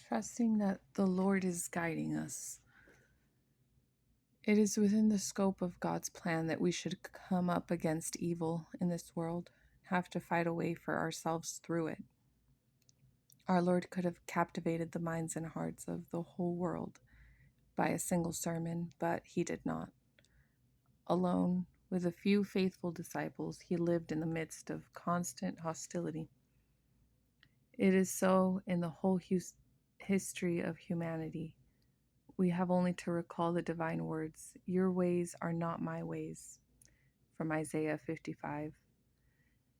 trusting that the Lord is guiding us. It is within the scope of God's plan that we should come up against evil in this world, have to fight a way for ourselves through it. Our Lord could have captivated the minds and hearts of the whole world by a single sermon, but he did not. Alone, with a few faithful disciples, he lived in the midst of constant hostility. It is so in the whole history of humanity. We have only to recall the divine words, "Your ways are not my ways," from Isaiah 55,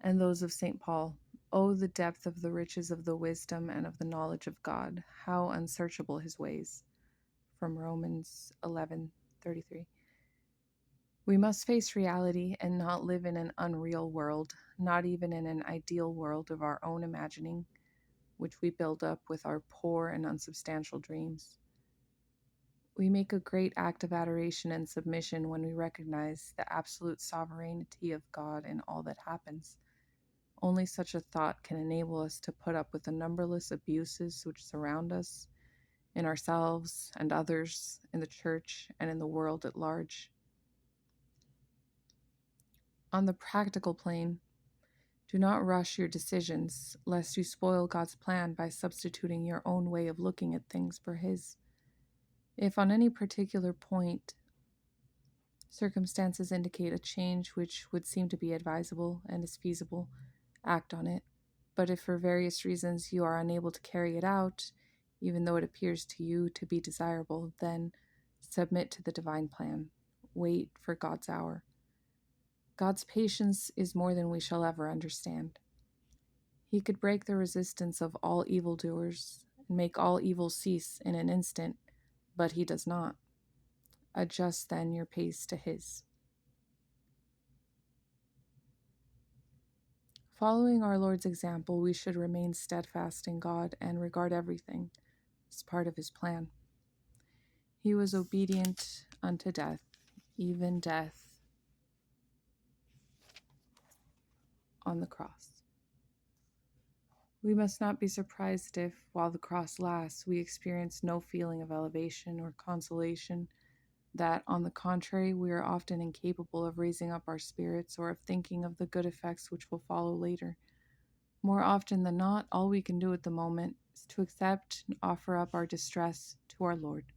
and those of St. Paul, "Oh, the depth of the riches of the wisdom and of the knowledge of God, how unsearchable his ways," from Romans 11:33. We must face reality and not live in an unreal world, not even in an ideal world of our own imagining, which we build up with our poor and unsubstantial dreams. We make a great act of adoration and submission when we recognize the absolute sovereignty of God in all that happens. Only such a thought can enable us to put up with the numberless abuses which surround us, in ourselves and others, in the church and in the world at large. On the practical plane, do not rush your decisions, lest you spoil God's plan by substituting your own way of looking at things for His. If on any particular point circumstances indicate a change which would seem to be advisable and is feasible, act on it. But if for various reasons you are unable to carry it out, even though it appears to you to be desirable, then submit to the divine plan. Wait for God's hour. God's patience is more than we shall ever understand. He could break the resistance of all evildoers and make all evil cease in an instant, but he does not. Adjust then your pace to his. Following our Lord's example, we should remain steadfast in God and regard everything as part of his plan. He was obedient unto death, even death on the cross. We must not be surprised if, while the cross lasts, we experience no feeling of elevation or consolation, that, on the contrary, we are often incapable of raising up our spirits or of thinking of the good effects which will follow later. More often than not, all we can do at the moment is to accept and offer up our distress to our Lord.